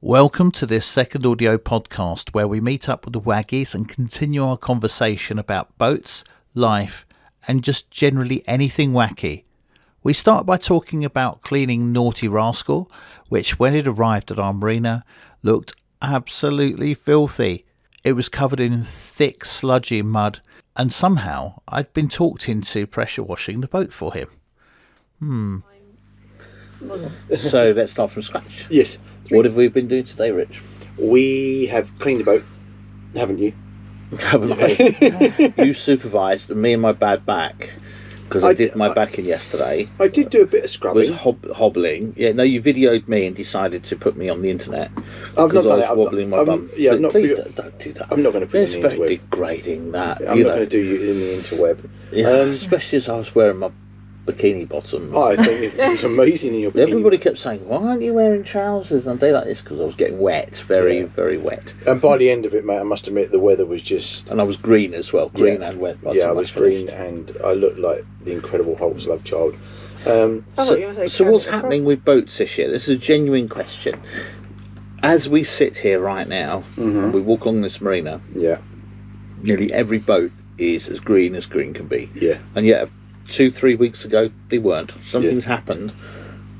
Welcome to this second audio podcast where we meet up with the Waggies and continue our conversation about boats, life, and just generally anything wacky. We start by talking about cleaning Nauti Rascal, which when it arrived at our marina looked absolutely filthy. It was covered in thick sludgy mud and somehow I'd been talked into pressure washing the boat for him. So let's start from scratch. Yes. What have we been doing today, Rich? We have cleaned the boat, haven't you? Haven't I? You supervised me and my bad back, because I did my back in yesterday. I did do a bit of scrubbing. Was hobbling. Yeah, no, you videoed me and decided to put me on the internet. I've not done I was wobbling my bum. Yeah, please don't do that. I'm not going to put It's you in the very interweb. degrading, that. I'm not going to do you in the interweb. Yeah, especially as I was wearing my bikini bottom. I think it was amazing in your bikini. Everybody kept saying, "Why aren't you wearing trousers on a day like this?" Because I was getting wet, very wet. And by the end of it, mate, I must admit the weather was just... And I was green as well, green and wet. By the time I was green and I looked like the Incredible Hulk's love child. So what's happening with boats this year? This is a genuine question. As we sit here right now, and we walk along this marina, nearly every boat is as green can be. Yeah. And yet 2-3 weeks ago they weren't. Something's happened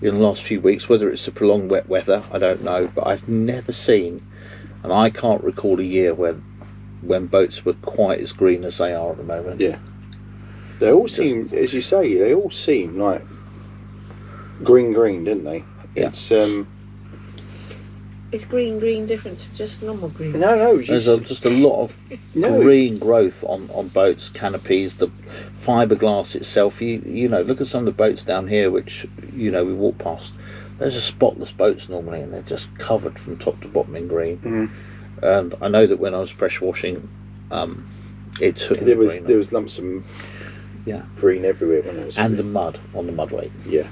in the last few weeks, whether it's the prolonged wet weather, I don't know, but I've never seen, and I can't recall a year when boats were quite as green as they are at the moment. Yeah. They all seem, as you say, they all seem like green, didn't they? Yeah. Is green different to just normal green? No. There's just a lot of green growth on boats, canopies, the fiberglass itself. You know, look at some of the boats down here, which we walk past. Those are spotless boats normally, and they're just covered from top to bottom in green. And I know that when I was pressure washing, it took there was lumps of green everywhere when I was and the mud on the mudway. Yeah,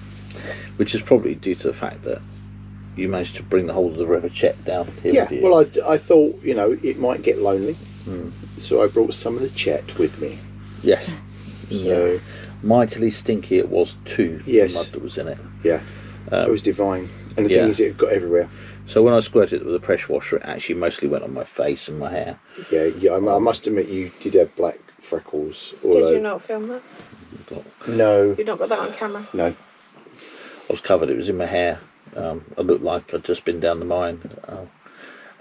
which is probably due to the fact that you managed to bring the whole of the River Chet down here. Yeah, with you. well, I thought it might get lonely, so I brought some of the Chet with me. Yes. So mightily stinky it was too. Yes. The mud that was in it. Yeah, it was divine, and the thing is, it got everywhere. So when I squirted it with a pressure washer, it actually mostly went on my face and my hair. Yeah. I must admit, you did have black freckles. Did you not film that? No. You've not got that on camera? No. I was covered. It was in my hair. I looked like I'd just been down the mine.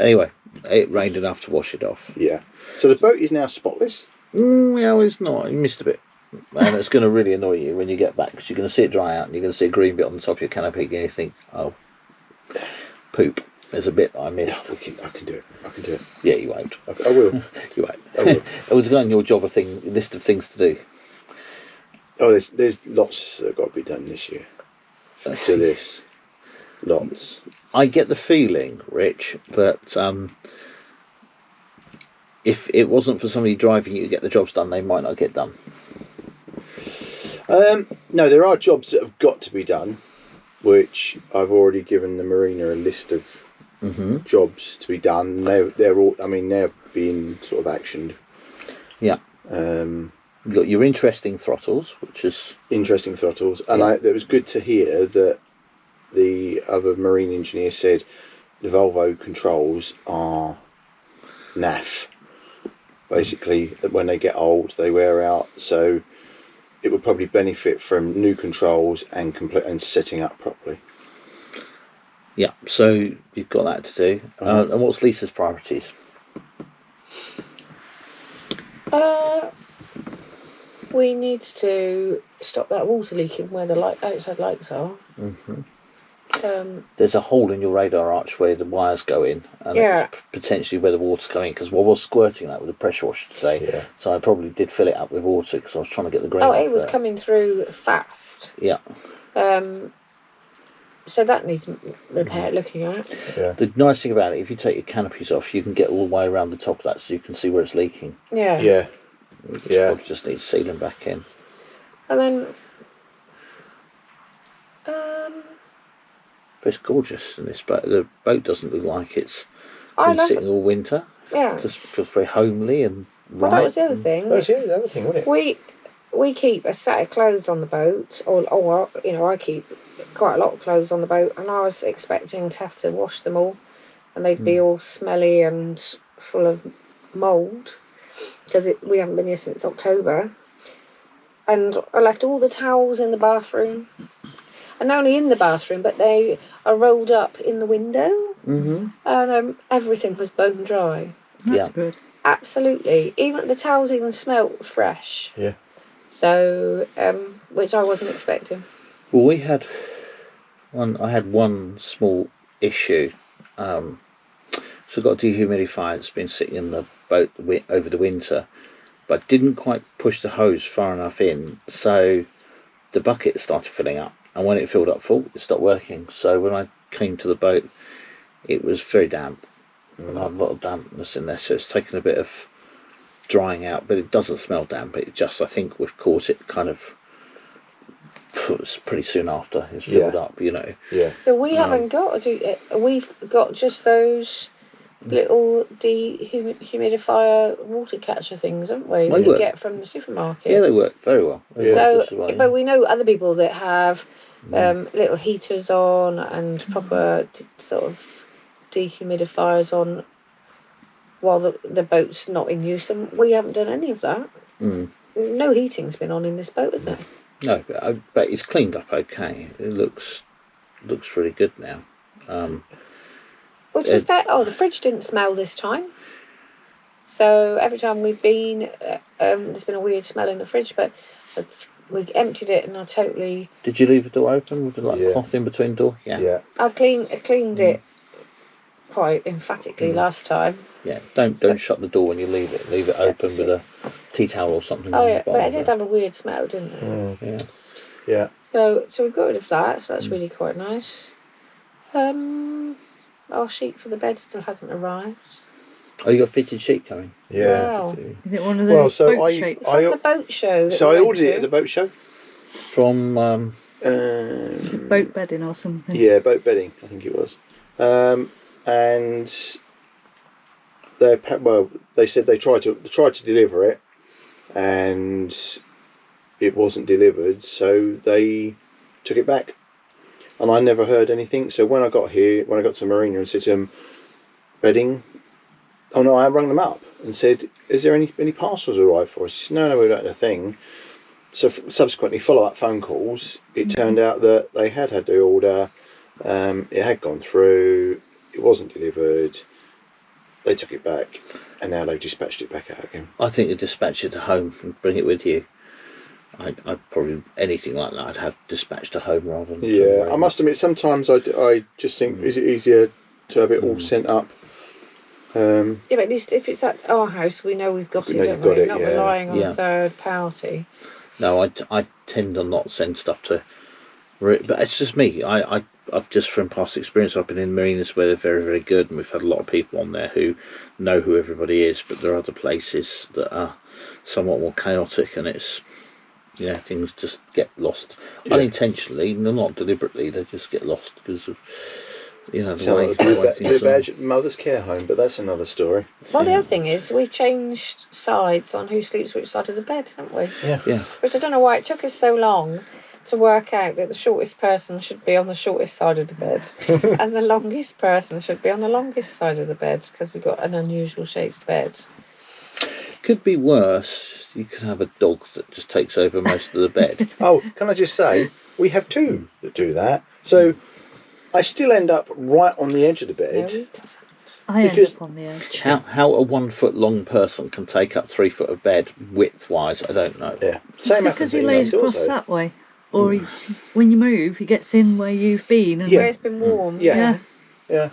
Anyway, it rained enough to wash it off. Yeah. So the boat is now spotless? Well, it's not. You missed a bit. And it's going to really annoy you when you get back, because you're going to see it dry out and you're going to see a green bit on the top of your canopy and you think, oh, poop. There's a bit that I missed. I can do it. Yeah, you won't. I will. You won't. I will. It was on your list of things to do. Oh, there's lots that have got to be done this year. To this. Lots. I get the feeling, Rich, that if it wasn't for somebody driving you to get the jobs done, they might not get done. No, there are jobs that have got to be done, which I've already given the marina a list of jobs to be done. They're all. I mean, they're being sort of actioned. Yeah. You've got your interesting throttles, which is interesting throttles, and it was good to hear that the other marine engineer said the Volvo controls are naff. Basically, when they get old, they wear out. So it would probably benefit from new controls and setting up properly. Yeah. So you've got that to do. And what's Lisa's priorities? We need to stop that water leaking where the outside lights are. There's a hole in your radar arch where the wires go in, and it's potentially where the water's going, because I was squirting that with a pressure washer today, so I probably did fill it up with water because I was trying to get the grain. Oh, it was coming through fast. Yeah. So that needs repair, looking at. Yeah. The nice thing about it, if you take your canopies off, you can get all the way around the top of that, so you can see where it's leaking. Yeah. Yeah. Probably just needs sealing back in. And then but it's gorgeous, and the boat doesn't look like it's been sitting all winter. Yeah. It just feels very homely and Well, that was the other thing. That was the other thing, wasn't it? We keep a set of clothes on the boat, or I keep quite a lot of clothes on the boat, and I was expecting to have to wash them all, and they'd be all smelly and full of mould because we haven't been here since October. And I left all the towels in the bathroom, and not only in the bathroom, but they are rolled up in the window, and everything was bone dry. That's good. Absolutely, even the towels even smelt fresh. Yeah. So, which I wasn't expecting. Well, I had one small issue. So I've got a dehumidifier that's been sitting in the boat over the winter, but I didn't quite push the hose far enough in, so the bucket started filling up, and when it filled up full, it stopped working. So when I came to the boat, it was very damp, and I had a lot of dampness in there, so it's taken a bit of drying out, but it doesn't smell damp. It just, I think we've caught it kind of pretty soon after it's filled up, you know. Yeah. But we haven't got we've got just those little dehumidifier water catcher things, haven't we? That you get from the supermarket. Yeah, they work very well. But we know other people that have little heaters on and proper sort of dehumidifiers on while the boat's not in use, and we haven't done any of that. No heating's been on in this boat, has it? No, but it's cleaned up okay. It looks really good now. Well, to be fair, the fridge didn't smell this time. So every time we've been, there's been a weird smell in the fridge, but we emptied it and I totally... Did you leave the door open with the cloth in between the door? Yeah. I cleaned it quite emphatically last time. Yeah, don't shut the door when you leave it. Leave it open with a tea towel or something. Oh yeah, but it did have a weird smell, didn't it? Yeah. So we got rid of that, so that's really quite nice. Our sheet for the bed still hasn't arrived. Oh, you got a fitted sheet coming? Yeah. Wow. Is it one of those boat sheets? From the boat show. So I ordered it at the boat show. From boat bedding or something. Yeah, boat bedding, I think it was. And they said they tried to deliver it, and it wasn't delivered, so they took it back. And I never heard anything. So when I got to Marina and said to them, bedding. Oh no, I rang them up and said, "Is there any parcels arrived for us?" She said, "No, we don't have a thing." So subsequently, follow-up phone calls. It turned out that they had the order. It had gone through. It wasn't delivered. They took it back, and now they've dispatched it back out again. I think you dispatch it to home and bring it with you. I'd probably, anything like that, I'd have dispatched to home rather than... Yeah, I must admit, sometimes I just think, is it easier to have it all sent up? Yeah, but at least if it's at our house, we know we've got it, don't we? We're not relying on a third party. No, I tend to not send stuff to... But it's just me. I've just, from past experience, I've been in marinas where they're very, very good, and we've had a lot of people on there who know who everybody is, but there are other places that are somewhat more chaotic, and it's... Yeah, things just get lost unintentionally. They're not deliberately. They just get lost because of the way things are. Bad mother's care home, but that's another story. Well, the other thing is we've changed sides on who sleeps which side of the bed, haven't we? Yeah. Which I don't know why it took us so long to work out that the shortest person should be on the shortest side of the bed, and the longest person should be on the longest side of the bed because we've got an unusual shaped bed. Could be worse. You could have a dog that just takes over most of the bed. Oh, can I just say, we have two that do that. So I still end up right on the edge of the bed. No, he doesn't. I end up on the edge. How a 1 foot long person can take up 3 foot of bed width wise, I don't know. Yeah, same because he lays across that way, or when you move, he gets in where you've been, and where it's been warm. Yeah. So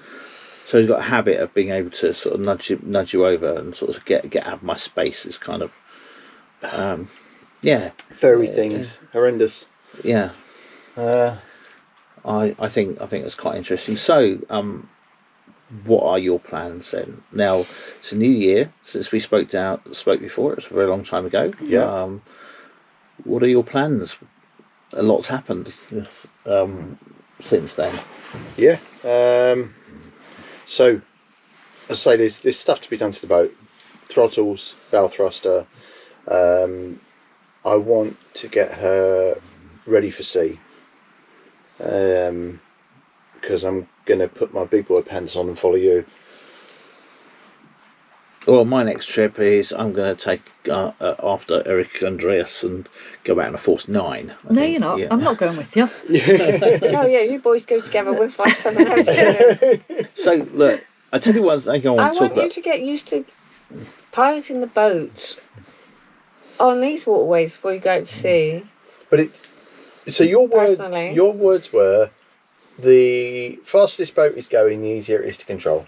he's got a habit of being able to sort of nudge you over and sort of get out of my space. Is kind of furry things, horrendous. Yeah. I think that's quite interesting. So, what are your plans then? Now, it's a new year since we spoke before. It's a very long time ago. Yeah. What are your plans? A lot's happened since then. Yeah. So, as I say, there's stuff to be done to the boat. Throttles, bow thruster. I want to get her ready for sea. Because I'm going to put my big boy pants on and follow you. Well, my next trip is I'm going to take after Eric Andreas and go out on a Force 9. No, you're not. Yeah. I'm not going with you. Oh yeah, you boys go together. We'll find something else to do. So look, I tell you what I want to I talk want you about. to get used to piloting the boat on these waterways before you go out to sea. But so your Personally. words were, the faster this boat is going, the easier it is to control.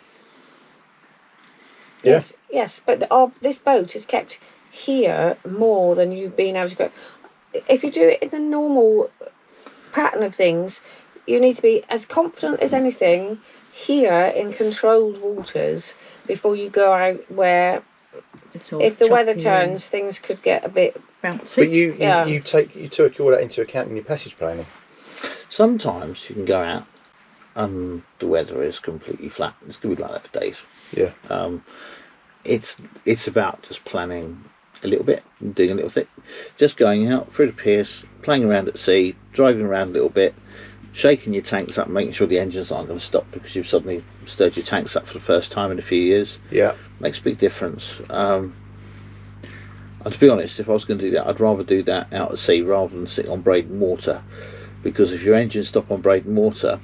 Yeah? Yes, but this boat is kept here more than you've been able to go. If you do it in the normal pattern of things, you need to be as confident as anything here in controlled waters before you go out where, It's all if the weather choppy turns, things could get a bit... and But bouncy. you took all that into account in your passage planning. Sometimes you can go out and the weather is completely flat. It's going to be like that for days. Yeah. It's about just planning a little bit, doing a little thing, just going out through the piers, playing around at sea, driving around a little bit, shaking your tanks up, making sure the engines aren't going to stop because you've suddenly stirred your tanks up for the first time in a few years. Yeah. Makes a big difference. And to be honest, if I was going to do that, I'd rather do that out at sea rather than sitting on Braden water, because if your engines stop on Braden water,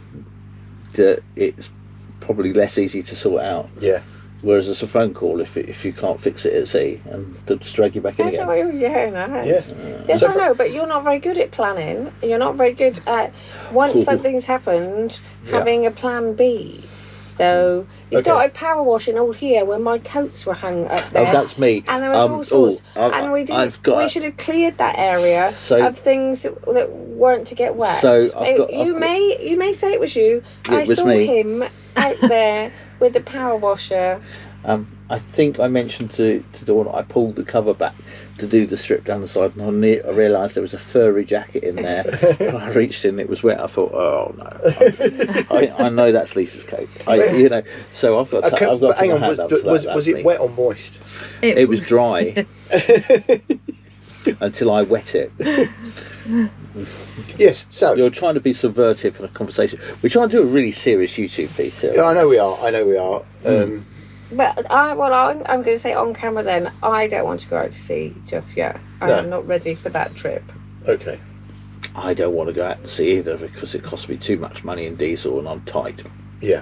it's probably less easy to sort out. Yeah. Whereas it's a phone call if you can't fix it at sea, and they'll just drag you back in again. Yes, I know, but you're not very good at planning. You're not very good at, once something's happened, having a plan B. So you started power washing all here when my coats were hung up there. Oh, that's me. And there was all sorts. And we didn't. We should have cleared that area of things that weren't to get wet. So you may say it was you. I saw him out there with the power washer. I think I mentioned to Dawn I pulled the cover back to do the strip down the side, and I realised there was a furry jacket in there. And I reached in, it was wet. I thought, oh no, I know that's Lisa's coat. So I've got to put my hand up to that. Was it wet or moist? It was dry until I wet it. Yes, so you're trying to be subversive in a conversation. We're trying to do a really serious YouTube piece here. Yeah, I know we are. But I'm going to say on camera then, I don't want to go out to sea just yet. I'm not ready for that trip. Okay. I don't want to go out to sea either because it costs me too much money in diesel and I'm tight. Yeah.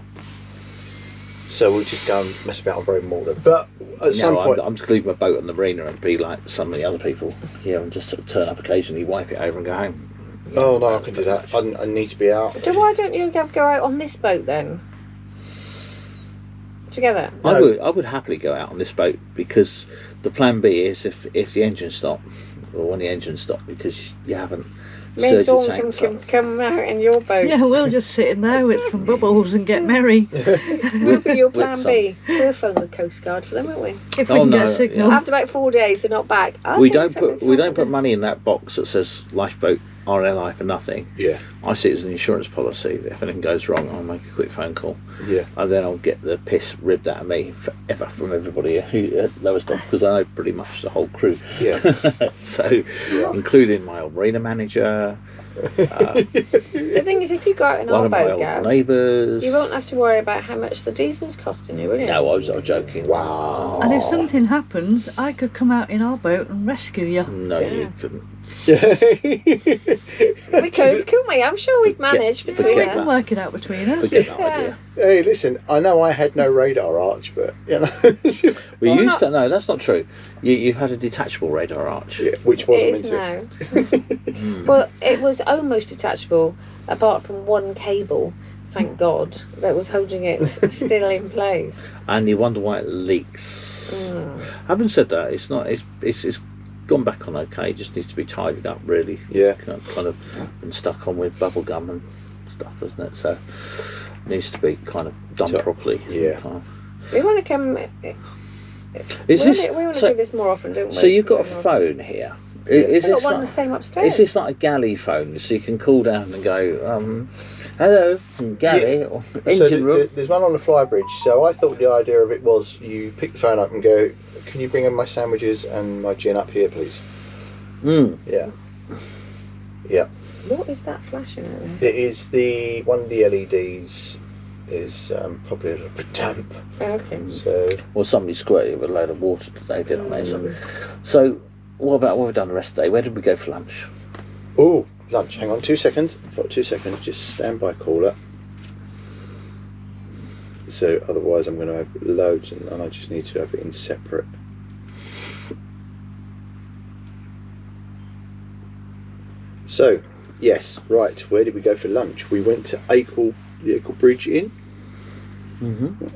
So we'll just go and mess about on Braden Water. But at some point... I'm just leave my boat on the marina and be like some of the other people here and just sort of turn up occasionally, wipe it over and go home. Oh, no, I can do that. I need to be out. So why don't you go out on this boat then? Together? I would happily go out on this boat because the plan B is if the engines stop, or when the engines stop because you haven't me and Dawn can come out in your boat. Yeah, we'll just sit in there with some bubbles and get merry. We'll be your plan B. We'll phone the Coast Guard for them, won't we? If we can get a signal. After about 4 days, they're not back. We don't put money in that box that says lifeboat RLI for nothing. Yeah. I see it as an insurance policy. If anything goes wrong, I'll make a quick phone call. Yeah. And then I'll get the piss ripped out of me forever from everybody who at Lowestoft because I know pretty much the whole crew. Yeah. So, including my old marina manager. The thing is, if you go out in our boat, Gav, neighbours, you won't have to worry about how much the diesel's costing you, will you? No, I was joking. Wow. And if something happens, I could come out in our boat and rescue you. No, you couldn't. We could, couldn't we? I'm sure we'd manage between We us. can work it out between us. Forget that idea. Hey, listen, I know I had no radar arch, but, you know. We used to, no, that's not true. You've had a detachable radar arch. Yeah, which wasn't It is now. Well, it was almost detachable, apart from one cable, thank God, that was holding it still in place. And you wonder why it leaks. Having said that, it's not. It's gone back on okay. It just needs to be tidied up, really. Yeah. It's kind of been stuck on with bubble gum and stuff, isn't it? So it needs to be kind of done properly. Yeah. We want to come. We want to do this more often, don't we? So you've got a phone here. Is We've got this one like, the same upstairs. Is this like a galley phone, so you can call down and go, hello, galley, or engine room? There's one on the flybridge, so I thought the idea of it was you pick the phone up and go, can you bring in my sandwiches and my gin up here, please? Yeah. Yeah. What is that flashing at there? It is one of the LEDs is probably a little bit damp. Okay. So Well, somebody squirted with a load of water today, didn't they? So, what have we done the rest of the day? Where did we go for lunch? lunch. Hang on 2 seconds. I've got 2 seconds. Just stand by, caller. So otherwise I'm going to have loads and I just need to have it in separate. So, yes, right, where did we go for lunch? We went to Acle, the Acle Bridge Inn,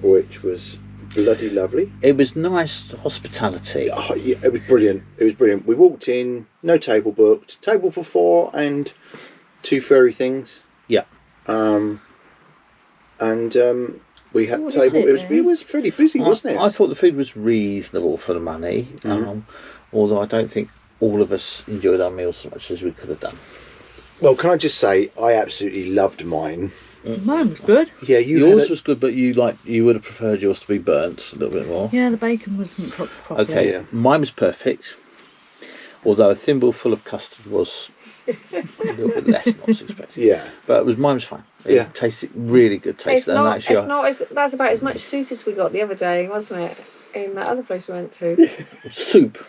which was bloody lovely. It was nice hospitality. Oh, yeah, it was brilliant. It was brilliant. We walked in, no table booked, table for 4 and 2 furry things. Yeah. We had table. It was fairly busy, wasn't it? I thought the food was reasonable for the money, although I don't think all of us enjoyed our meals so much as we could have done. Well, can I just say, I absolutely loved mine. Mine was good. Yeah, yours was good, but you would have preferred yours to be burnt a little bit more. Yeah, the bacon wasn't proper. Okay, yeah. Mine was perfect, although a thimble full of custard was a little bit less than I was expecting. Yeah, but mine was fine. It tasted really good. Taste. That's about as much soup as we got the other day, wasn't it? In that other place we went to. Soup.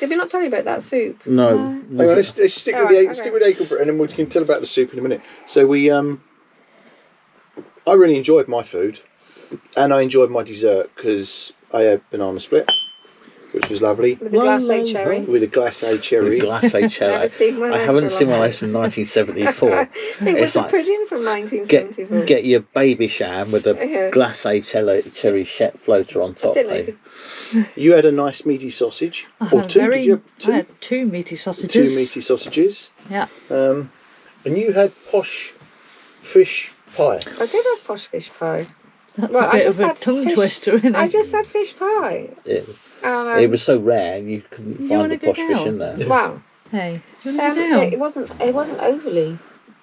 Did we not tell you about that soup? No. Hang on, let's stick with Acle, and then we can tell about the soup in a minute. So we, I really enjoyed my food, and I enjoyed my dessert because I had banana split, which was lovely. With a glacé cherry. With a glacé cherry. Glacé cherry. I haven't seen one of those from 1974. It was a pudding from 1974. Get your baby sham with a glacé cherry floater on top. You had a nice meaty sausage, or two? Did you have two? I had 2 meaty sausages. 2 meaty sausages. Yeah. And you had posh fish pie. I did have posh fish pie. That's a bit of a tongue twister, isn't it? I just had fish pie. It was so rare you couldn't find the posh fish in there. Wow. Hey, you want to go down? It wasn't overly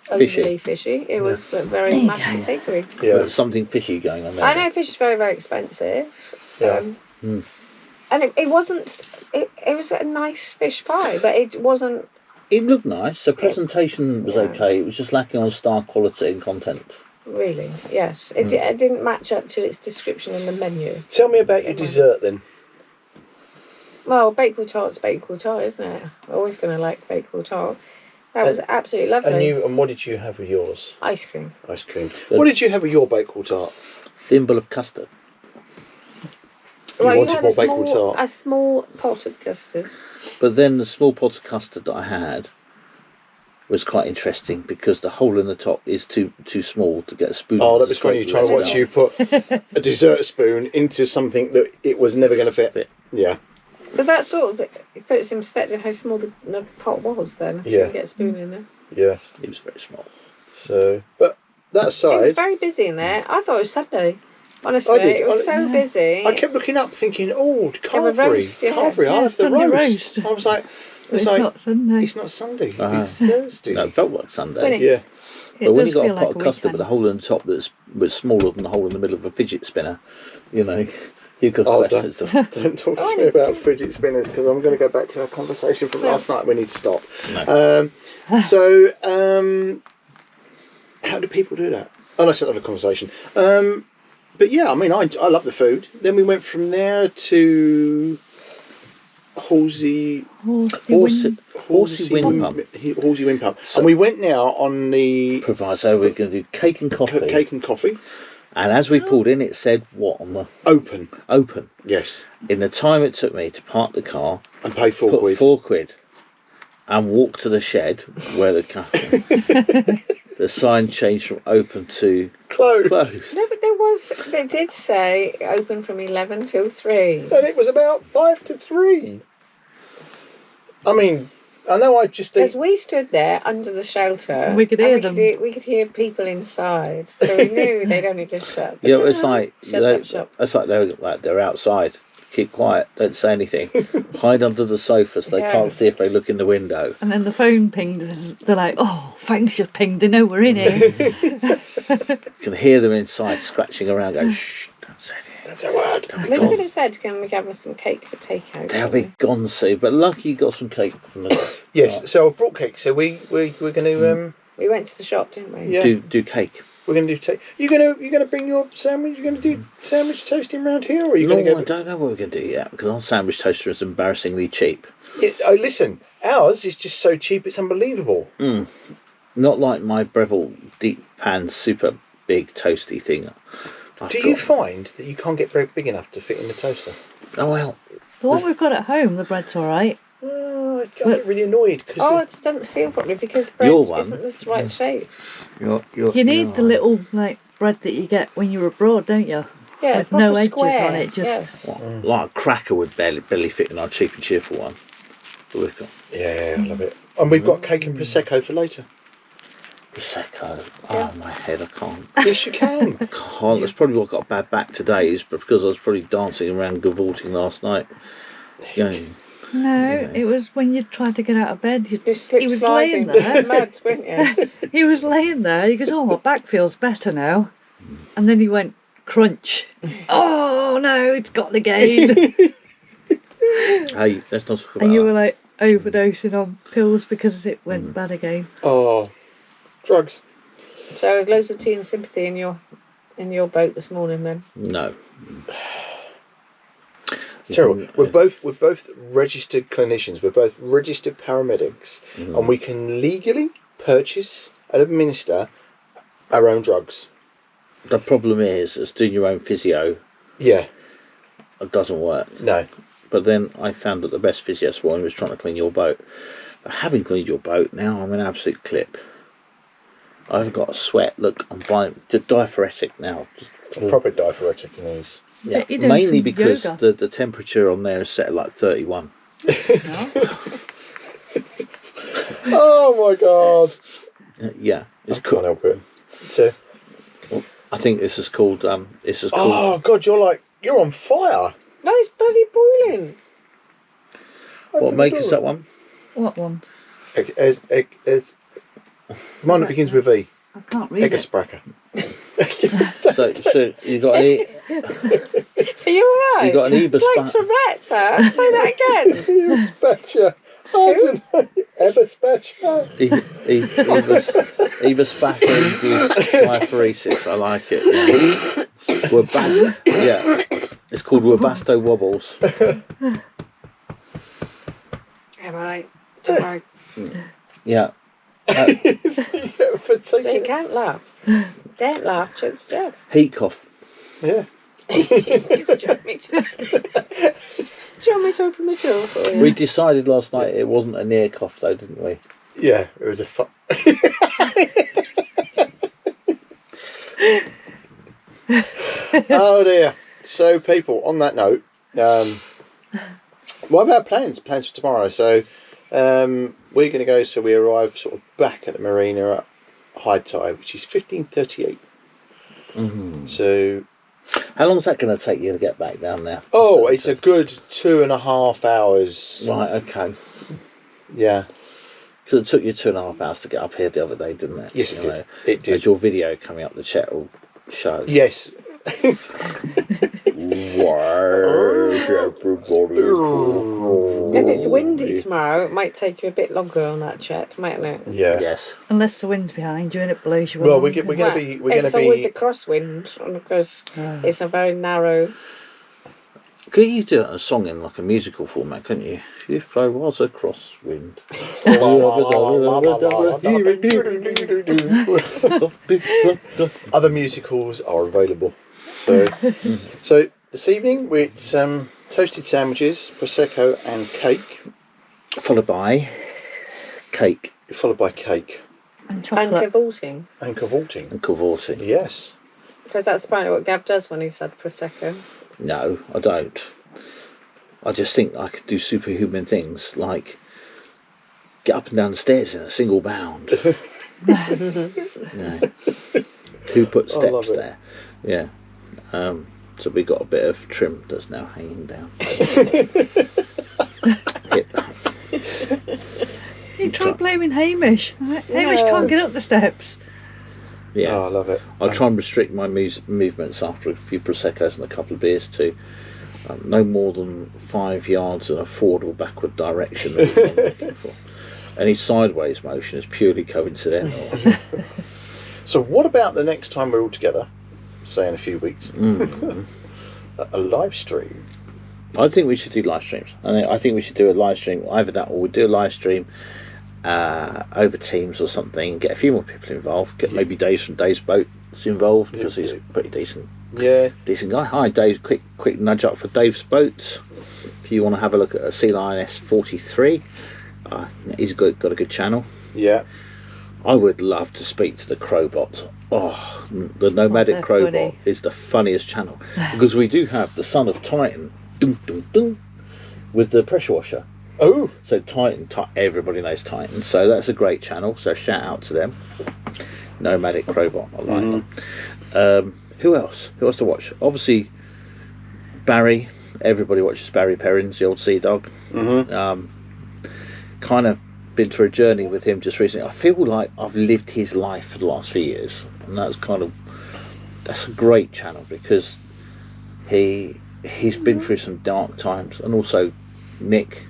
fishy. It was very mashed potatoey. Yeah, but something fishy going on there. I know fish is very, very expensive. Yeah. And it wasn't. It was a nice fish pie, but it wasn't. It looked nice. The presentation was okay. It was just lacking on star quality and content. Really, yes. It didn't match up to its description in the menu. Tell me about your dessert then. Well, baked tart's baked tart, isn't it? I'm always going to like baked tart. That was absolutely lovely. And what did you have with yours? Ice cream. Ice cream. What did you have with your baked tart? Thimble of custard. You wanted had more a small pot of custard. But then the small pot of custard that I had was quite interesting because the hole in the top is too small to get a spoon. Oh, that was funny. You trying to watch you put a dessert spoon into something that it was never going to fit. Yeah. So that sort of puts in perspective how small the pot was then. If you could get a spoon in there. Yeah. It was very small. So, but that aside, it was very busy in there. I thought it was Sunday. Honestly, it was so busy. I kept looking up, thinking, "Oh, carvery, carvery." Yeah, Sunday roast. I was like, it's not Sunday. It's not Sunday. It's Thursday. No, it felt like Sunday. Yeah. But when you got a pot of custard with a hole in the top that was smaller than the hole in the middle of a fidget spinner, you could question stuff. Don't talk to me about fidget spinners because I'm going to go back to our conversation from last night. We need to stop. No. How do people do that? Oh, that's another conversation. But yeah, I mean, I love the food. Then we went from there to Horsey Wind Pump. And we went now on the proviso we're going to do cake and coffee. Cake and coffee. And as we pulled in, it said what on the open? Open. Yes. In the time it took me to park the car and pay £4, £4, and walk to the shed where the sign changed from open to closed. No, but it did say open from 11 till 3. And it was about 5 to 3. I mean, I know I just... Because we stood there under the shelter. We could hear them. We could hear people inside. So we knew they'd only just shut. Yeah, it's like... shop. It's like they're outside. Keep quiet, don't say anything. Hide under the sofa so they can't see if they look in the window. And then the phone pinged. They're like, "Oh, phone's just pinged. They know we're in here." You can hear them inside scratching around. Go, shh! Don't say anything. Don't say a word. We could have said, "Can we have us some cake for takeout?" They'll be gone soon. But lucky you got some cake from the. Yes. So I brought cake. So we're going to. We went to the shop, didn't we? Yeah. Do cake. We're going to do. You gonna bring your sandwich? You going to do sandwich toasting around here, or are you going to go? I don't know what we're going to do yet because our sandwich toaster is embarrassingly cheap. Listen, ours is just so cheap, it's unbelievable. Not like my Breville deep pan super big toasty thing. Do you find that you can't get very big enough to fit in the toaster? Oh well. The one we've got at home, the bread's all right. I get really annoyed because it doesn't seal properly because bread isn't the right shape. You need the little bread that you get when you're abroad, don't you? Yeah, with no edges square. on it. Just like a cracker would barely fit in our cheap and cheerful one. Yeah, I love it. And we've got cake and prosecco for later. Prosecco. Oh, my head, I can't. Yes, you can. I can't. That's probably what got a bad back today, is because I was probably dancing around cavorting last night. No, it was when you tried to get out of bed. You slip he was sliding laying there. mud, weren't you? He was laying there. He goes, "Oh, my back feels better now." And then he went crunch. Oh no, it's gone again. Hey, let's not talk about And you that. were like overdosing on pills because it went bad again. Oh, drugs. So there's loads of tea and sympathy in your boat this morning then. No. Terrible. We're both registered clinicians. We're both registered paramedics, and we can legally purchase and administer our own drugs. The problem is doing your own physio. Yeah. It doesn't work. No. But then I found that the best physio one was trying to clean your boat. But having cleaned your boat, now I'm an absolute clip. I've got a sweat. Look, I'm buying diaphoretic now. A proper diaphoretic in these. Yeah, You're doing mainly some because yoga. the temperature on there is set at like 31. Oh my god! Yeah, it's I can't cool. help it. So, I think this is called. oh god, you're on fire. No, it's bloody boiling. What make is that one? What one? Mine that begins with E. I can't read it. Eberspaecher. So you got an Are you alright? You got an It's like Tourette's, huh? Say that again. Eberspaecher. I don't know. Eberspaecher. Eberspaecher induced diaphoresis. I like it. Yeah. We're back. Yeah, it's called Webasto wobbles. Alright. Alright. Yeah. So you can't laugh. Don't laugh, choke to death. Heat cough. Yeah. Do you want me to open the door for you? We decided last night it wasn't a near cough though, didn't we? Yeah, it was a Oh dear. So people, on that note, what about plans? Plans for tomorrow. So we're going to go, so we arrive sort of back at the marina at high tide, which is 15:38. So how long is that going to take you to get back down there? oh, it's a good 2.5 hours. Right, okay. Yeah. Because it took you 2.5 hours to get up here the other day, didn't it? Yes, it did. It did. As your video coming up the chat will show. Yes. If it's windy tomorrow, it might take you a bit longer on that chat, mightn't it? Yeah. Yes. Unless the wind's behind you and it blows you Well, along. we're going to be. It's always a crosswind because it's a very narrow. Could you do a song in like a musical format, couldn't you? If I was a crosswind. Other musicals are available. So this evening it's toasted sandwiches, prosecco, and cake, Followed by cake followed by cake And And chocolate. cavorting. and cavorting. and cavorting. Yes. Because that's apparently what Gav does when he said Prosecco. No, I don't. I just think I could do superhuman things like get up and down the stairs in a single bound. Yeah. Who put I love steps it. there? Yeah. So we got a bit of trim that's now hanging down. You try blaming Hamish. Hamish can't get up the steps. Yeah. Oh, I love it. I'll try and restrict my movements after a few Prosecco's and a couple of beers too. No more than 5 yards in a forward or backward direction is what I'm looking for. Any sideways motion is purely coincidental. So what about the next time we're all together, say in a few weeks, a live stream? I think we should do live streams. I think we should do a live stream, either that or we'll do a live stream over Teams or something, get a few more people involved, get maybe Dave from Dave's Boats involved, because he's a pretty decent guy. Hi Dave, quick nudge up for Dave's Boats. If you want to have a look at a Sea Lioness 43, he's got a good channel. Yeah. I would love to speak to the Crowbot. Oh, the Nomadic Crowbot funny. is the funniest channel, because we do have the Son of Titan, dun, dun, dun, with the pressure washer. Oh. So Titan, everybody knows Titan, so that's a great channel, so shout out to them. Nomadic Crowbot, I like them. Who else to watch? Obviously Barry, everybody watches Barry Perrins, the old sea dog. Kind of been through a journey with him just recently. I feel like I've lived his life for the last few years, and that's a great channel, because he's been through some dark times, and also Nick,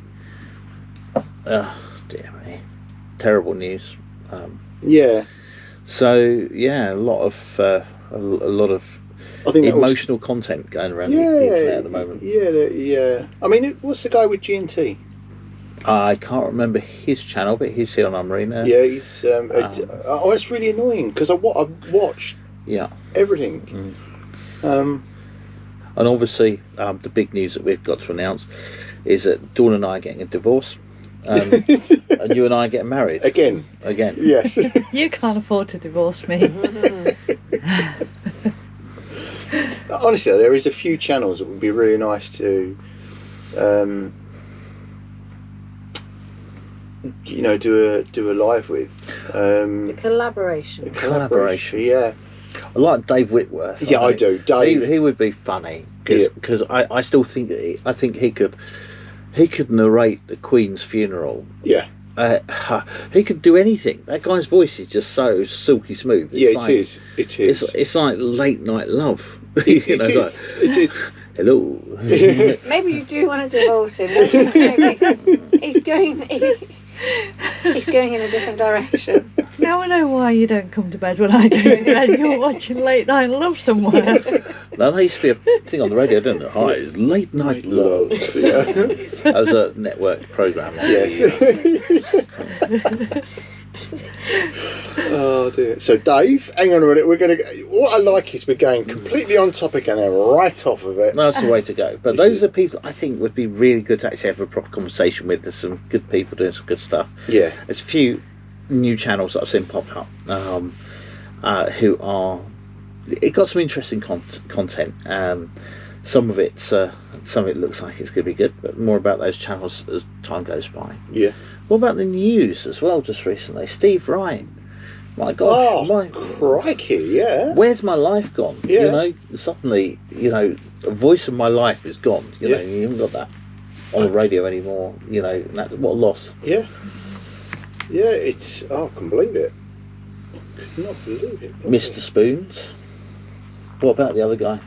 dear me, terrible news. So yeah, a lot of I think emotional content going around the internet at the moment. Yeah. I mean, what's the guy with G&T? I can't remember his channel, but he's here on Unmarina. Yeah, he's. It's really annoying, because I've watched everything. And obviously, the big news that we've got to announce is that Dawn and I are getting a divorce, and you and I are getting married Again. Yes. You can't afford to divorce me. Honestly, there is a few channels that would be really nice to, do a live with. The collaboration. Collaboration. Yeah. I like Dave Whitworth. Yeah, I do. Dave. He would be funny, because I still think he could narrate the Queen's funeral. Yeah. He could do anything. That guy's voice is just so silky smooth. It is. It's like late night love. It is. Hello. Maybe you do want to divorce him. Maybe he's going in a different direction. Now I know why you don't come to bed when I go to bed. You're watching Late Night Love somewhere. No, there used to be a thing on the radio, didn't it? Hi, it's Late Night Love. Yeah. That was a network programme. Yes. Oh dear. So Dave, hang on a minute. What I like is we're going completely on topic and then right off of it. That's the way to go. But those are people I think would be really good to actually have a proper conversation with. There's some good people doing some good stuff. Yeah. There's a few new channels that I've seen pop up who are. It got some interesting content. Some of it looks like it's going to be good, but more about those channels as time goes by. Yeah. What about the news as well? Just recently, Steve Wright. My gosh, crikey! Yeah. Where's my life gone? Yeah. Suddenly, the voice of my life is gone. You haven't got that on the radio anymore. What a loss. Yeah. Yeah, it's. I can believe it. Could not believe it. Mr. Spoons. What about the other guy?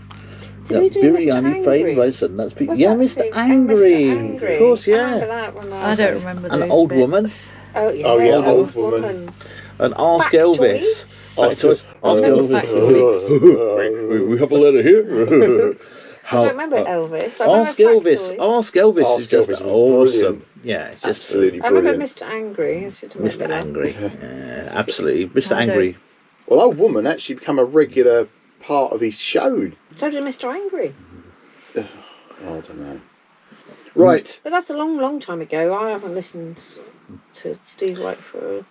Did we do Mr. Angry? Mr. Mr. Angry. Of course, I remember that one. I don't remember those An old bits. woman. Oh yeah. Oh, yeah, old woman. And Ask Elvis. Factoids. Ask Elvis. We have a letter here. I don't remember Elvis. But Ask Elvis. Ask Elvis Ask is just Elvis is awesome. brilliant. Yeah, it's just Absolutely I remember brilliant. Mr. Angry. I should remember Mr. that. Angry. Yeah, absolutely. Mr. I don't- Angry. Well, old woman actually become a regular part of his show. So did Mr. Angry. I don't know. Right. But that's a long, long time ago. I haven't listened to Steve Wright for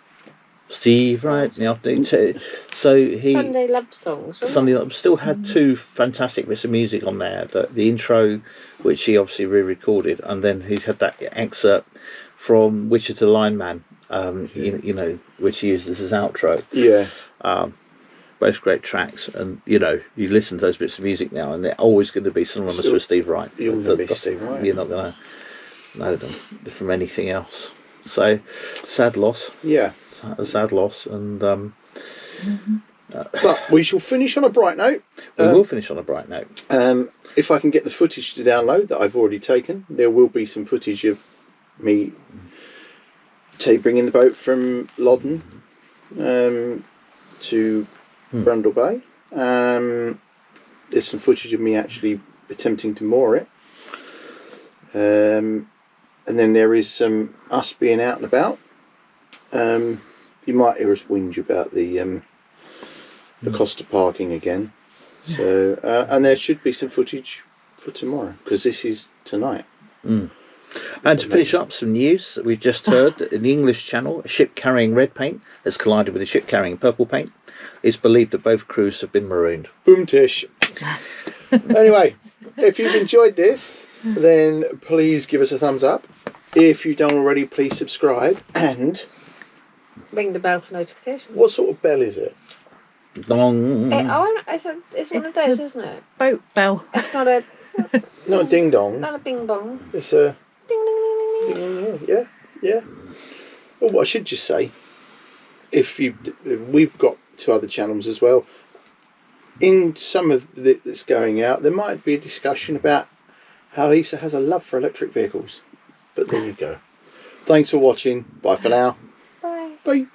Steve Wright in the afternoon too. So he Sunday Love Songs. wasn't Sunday Love still had two fantastic bits of music on there. The intro, which he obviously re-recorded, and then he's had that excerpt from Wichita Lineman, which he used as his outro. Yeah. Both great tracks, and you listen to those bits of music now, and they're always going to be synonymous with Steve Wright. You're going to be Steve Wright. You're not going to know them from anything else. So, sad loss. Yeah. A sad loss, and But we shall finish on a bright note. we will finish on a bright note. If I can get the footage to download that I've already taken, there will be some footage of me bringing the boat from Loddon to Brundle Bay. There's some footage of me actually attempting to moor it. And then there is some us being out and about. You might hear us whinge about the cost of parking again. So and there should be some footage for tomorrow because this is tonight. And to finish up, some news that we've just heard in the English Channel: a ship carrying red paint has collided with a ship carrying purple paint. It's believed that both crews have been marooned. Boom tish. Anyway, if you've enjoyed this, then please give us a thumbs up. If you don't already, please subscribe. And Ring the bell for notifications. what sort of bell is it? Dong. It's one of those, isn't it? Boat bell. It's not a Not a ding dong. not a bing bong. It's a Ding ding ding ding ding. yeah. Well, what I should just say, we've got 2 other channels as well. In some of that's going out, there might be a discussion about how Lisa has a love for electric vehicles. But there you go. Thanks for watching. Bye for now. Bye. Bye.